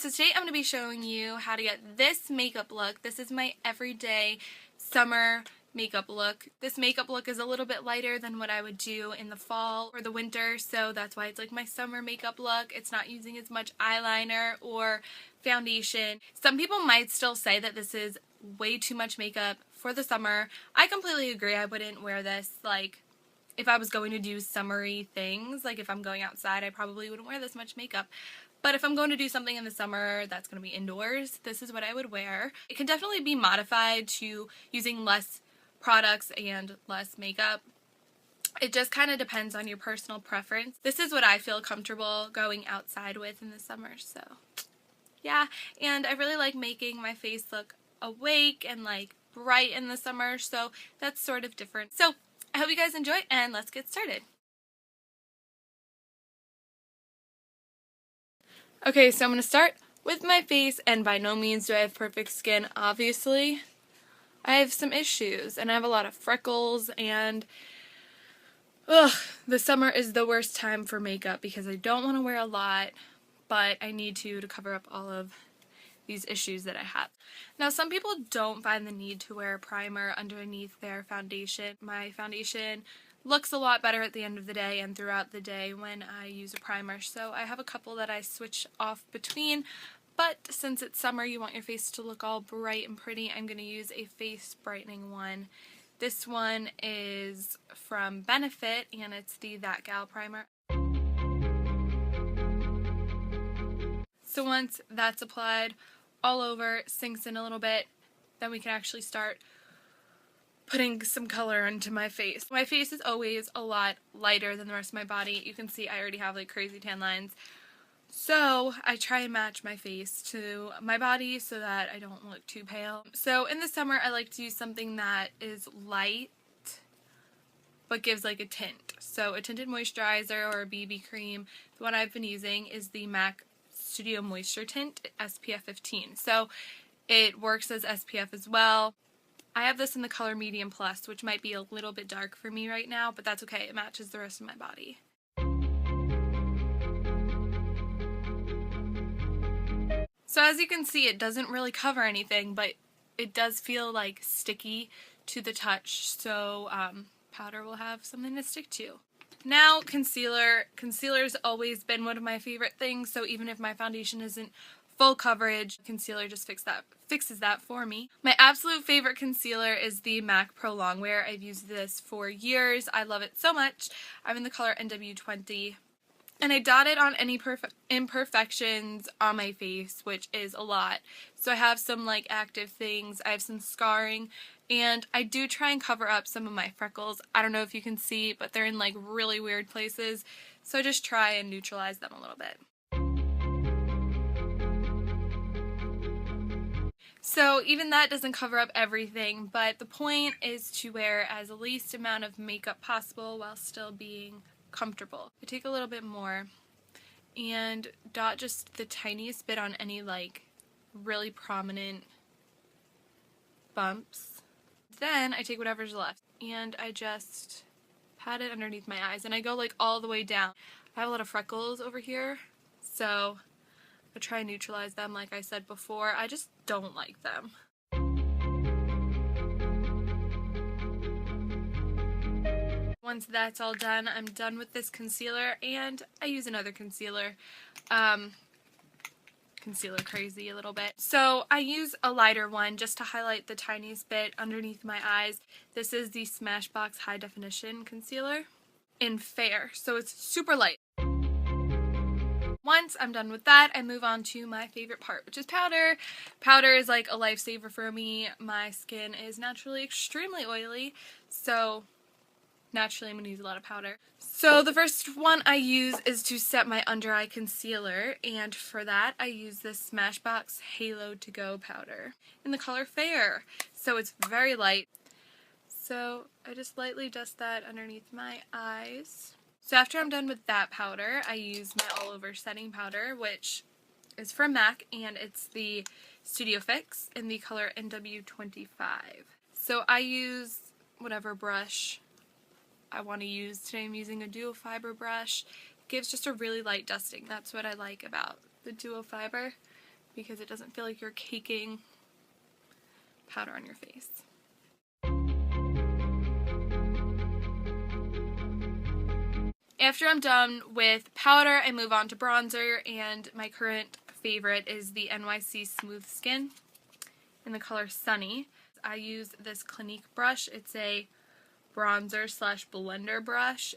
So today I'm going to be showing you how to get this makeup look. This is my everyday summer makeup look. This makeup look is a little bit lighter than what I would do in the fall or the winter, so that's why it's like my summer makeup look. It's not using as much eyeliner or foundation. Some people might still say that this is way too much makeup for the summer. I completely agree. I wouldn't wear this like if I was going to do summery things. Like if I'm going outside, I probably wouldn't wear this much makeup. But if I'm going to do something in the summer that's going to be indoors, this is what I would wear. It can definitely be modified to using less products and less makeup. It just kind of depends on your personal preference. This is what I feel comfortable going outside with in the summer, so yeah. And I really like making my face look awake and like bright in the summer, so that's sort of different. So I hope you guys enjoy, and let's get started. Okay, so I'm going to start with my face, and by no means do I have perfect skin, obviously. I have some issues, and I have a lot of freckles, and the summer is the worst time for makeup because I don't want to wear a lot, but I need to cover up all of these issues that I have. Now, some people don't find the need to wear a primer underneath their foundation. My foundation looks a lot better at the end of the day and throughout the day when I use a primer, so I have a couple that I switch off between. But since it's summer, you want your face to look all bright and pretty, I'm going to use a face brightening one. This one is from Benefit, and it's the That Gal Primer. So once that's applied all over, sinks in a little bit, then we can actually start putting some color into my face. My face is always a lot lighter than the rest of my body. You can see I already have like crazy tan lines. So I try and match my face to my body so that I don't look too pale. So in the summer I like to use something that is light but gives like a tint. So a tinted moisturizer or a BB cream. The one I've been using is the MAC Studio Moisture Tint SPF 15. So it works as SPF as well. I have this in the color Medium Plus, which might be a little bit dark for me right now, but that's okay. It matches the rest of my body. So as you can see, it doesn't really cover anything, but it does feel like sticky to the touch, so powder will have something to stick to. Now concealer. Concealer's always been one of my favorite things, so even if my foundation isn't full coverage, concealer just fixes that for me. My absolute favorite concealer is the MAC Pro Longwear. I've used this for years. I love it so much. I'm in the color NW20. And I dot it on any imperfections on my face, which is a lot. So I have some like active things, I have some scarring, and I do try and cover up some of my freckles. I don't know if you can see, but they're in like really weird places. So I just try and neutralize them a little bit. So even that doesn't cover up everything, but the point is to wear as least amount of makeup possible while still being comfortable. I take a little bit more and dot just the tiniest bit on any like really prominent bumps. Then I take whatever's left and I just pat it underneath my eyes, and I go like all the way down. I have a lot of freckles over here, so I try and neutralize them like I said before. I just don't like them. Once that's all done, I'm done with this concealer, and I use another concealer. Concealer crazy a little bit. So I use a lighter one just to highlight the tiniest bit underneath my eyes. This is the Smashbox High Definition Concealer in Fair, so it's super light. Once I'm done with that, I move on to my favorite part, which is powder. Powder is like a lifesaver for me. My skin is naturally extremely oily, so naturally I'm going to use a lot of powder. So the first one I use is to set my under eye concealer, and for that I use this Smashbox Halo To Go powder in the color Fair. So it's very light. So I just lightly dust that underneath my eyes. So after I'm done with that powder, I use my all over setting powder, which is from MAC, and it's the Studio Fix in the color NW25. So I use whatever brush I want to use. Today I'm using a Duo Fiber brush. It gives just a really light dusting. That's what I like about the Duo Fiber. because it doesn't feel like you're caking powder on your face. After I'm done with powder, I move on to bronzer, and my current favorite is the NYC Smooth Skin in the color Sunny. I use this Clinique brush. It's a bronzer slash blender brush.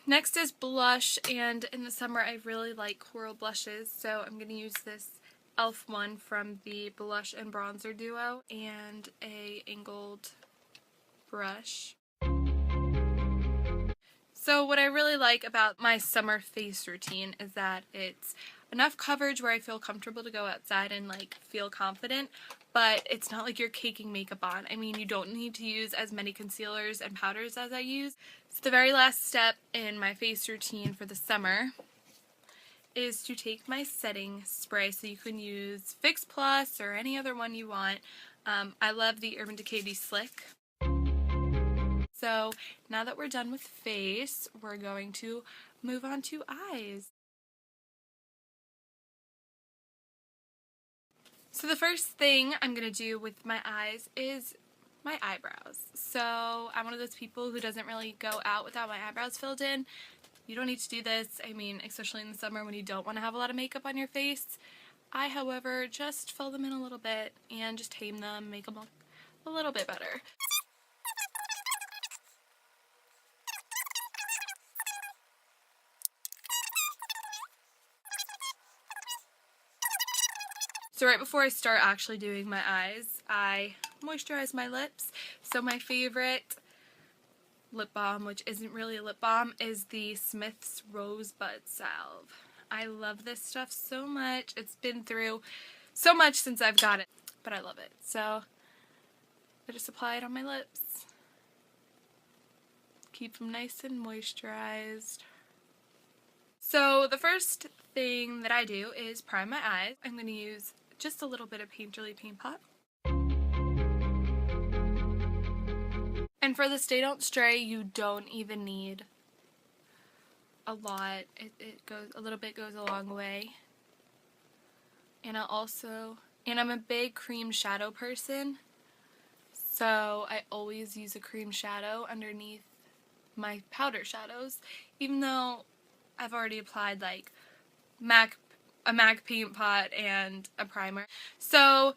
Next is blush, and in the summer I really like coral blushes, so I'm going to use this e.l.f. one from the Blush and Bronzer Duo and a angled brush. So what I really like about my summer face routine is that it's enough coverage where I feel comfortable to go outside and like feel confident, but it's not like you're caking makeup on. I mean, you don't need to use as many concealers and powders as I use. So the very last step in my face routine for the summer is to take my setting spray. So you can use Fix Plus or any other one you want. I love the Urban Decay Slick. So now that we're done with face, we're going to move on to eyes. So the first thing I'm going to do with my eyes is my eyebrows. So I'm one of those people who doesn't really go out without my eyebrows filled in. You don't need to do this, I mean, especially in the summer when you don't want to have a lot of makeup on your face. I, however, just fill them in a little bit and just tame them, make them look a little bit better. So right before I start actually doing my eyes, I moisturize my lips. So my favorite lip balm, which isn't really a lip balm, is the Smith's Rosebud Salve. I love this stuff so much. It's been through so much since I've got it, but I love it. So I just apply it on my lips. Keep them nice and moisturized. So the first thing that I do is prime my eyes. I'm going to use just a little bit of Painterly Paint Pot. And for the Stay Don't Stray, you don't even need a lot. It goes a little bit, goes a long way. And I'm a big cream shadow person, so I always use a cream shadow underneath my powder shadows, even though I've already applied like a MAC paint pot and a primer. So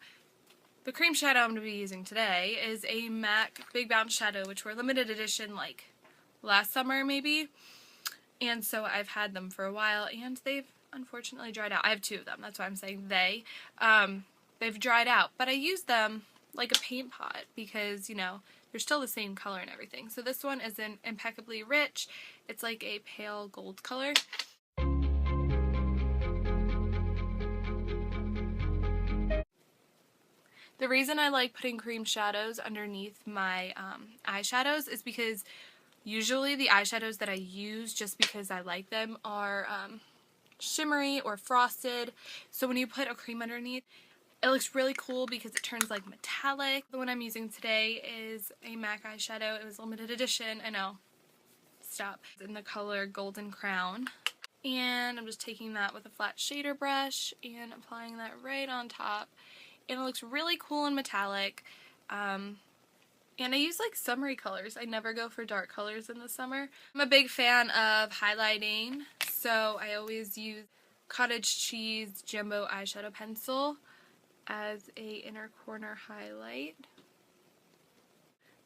the cream shadow I'm going to be using today is a MAC Big Bounce Shadow, which were limited edition like last summer maybe. And so I've had them for a while and they've unfortunately dried out. I have two of them, that's why I'm saying they. They've dried out, but I use them like a paint pot because, you know, they're still the same color and everything. So this one is an Impeccably Rich. It's like a pale gold color. The reason I like putting cream shadows underneath my eyeshadows is because usually the eyeshadows that I use just because I like them are shimmery or frosted. So when you put a cream underneath, it looks really cool because it turns like metallic. The one I'm using today is a MAC eyeshadow. It was limited edition. I know. Stop. It's in the color Golden Crown. And I'm just taking that with a flat shader brush and applying that right on top. And it looks really cool and metallic. And I use like summery colors. I never go for dark colors in the summer. I'm a big fan of highlighting, so I always use Cottage Cheese Jumbo Eyeshadow Pencil as a inner corner highlight.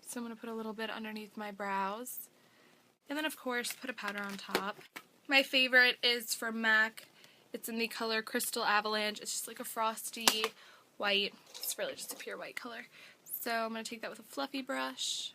So I'm going to put a little bit underneath my brows. And then of course put a powder on top. My favorite is from MAC. It's in the color Crystal Avalanche. It's just like a frosty white. It's really just a pure white color. So I'm going to take that with a fluffy brush.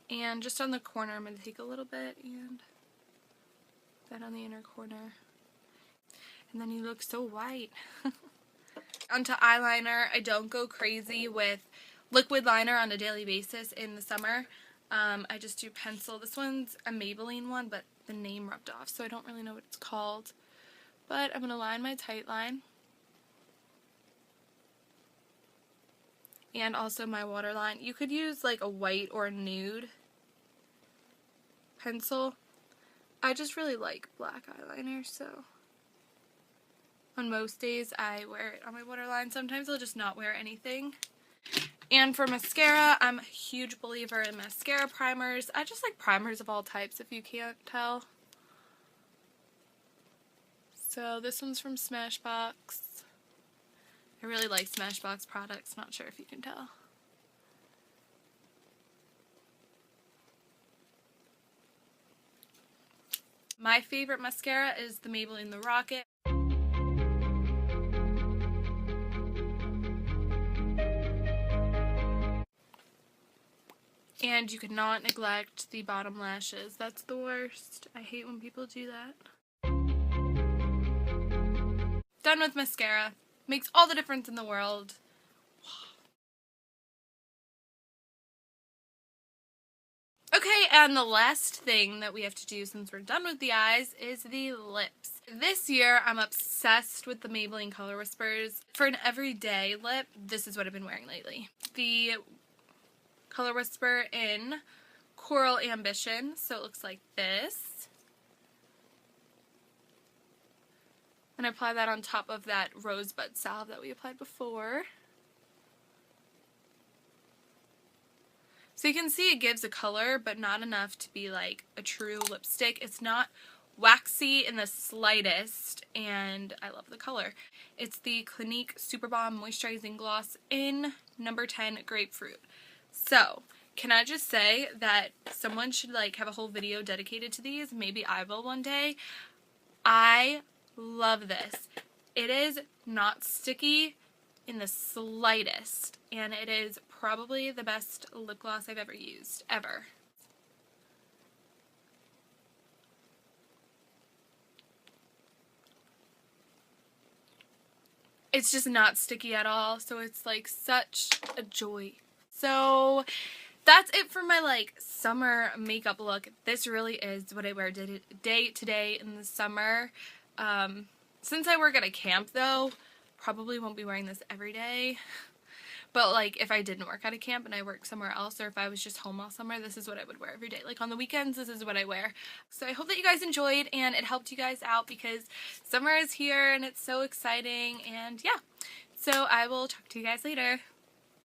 And just on the corner, I'm going to take a little bit and that on the inner corner. And then you look so white. Onto eyeliner. I don't go crazy with liquid liner on a daily basis in the summer. I just do pencil. This one's a Maybelline one, but the name rubbed off, so I don't really know what it's called. But I'm going to line my tight line. and also my waterline. You could use like a white or a nude pencil. I just really like black eyeliner, so on most days I wear it on my waterline. Sometimes I'll just not wear anything. And for mascara, I'm a huge believer in mascara primers. I just like primers of all types, if you can't tell. So this one's from Smashbox. I really like Smashbox products, not sure if you can tell. My favorite mascara is the Maybelline The Rocket. And you cannot neglect the bottom lashes. That's the worst. I hate when people do that. Done with mascara. Makes all the difference in the world. Okay, and the last thing that we have to do since we're done with the eyes is the lips. This year, I'm obsessed with the Maybelline Color Whispers. For an everyday lip, this is what I've been wearing lately. The Color Whisper in Coral Ambition, so it looks like this. And I apply that on top of that Rosebud salve that we applied before. So you can see it gives a color, but not enough to be like a true lipstick. It's not waxy in the slightest, and I love the color. It's the Clinique Super Balm Moisturizing Gloss in number 10 Grapefruit. So, can I just say that someone should like have a whole video dedicated to these? Maybe I will one day. I love this. It is not sticky in the slightest, and it is probably the best lip gloss I've ever used, ever. It's just not sticky at all, so it's like such a joy. So that's it for my like summer makeup look. This really is what I wear day to day in the summer. Since I work at a camp though, probably won't be wearing this every day. But like if I didn't work at a camp and I worked somewhere else, or if I was just home all summer, this is what I would wear every day. Like on the weekends, this is what I wear. So I hope that you guys enjoyed and it helped you guys out, because summer is here and it's so exciting. And yeah, so I will talk to you guys later.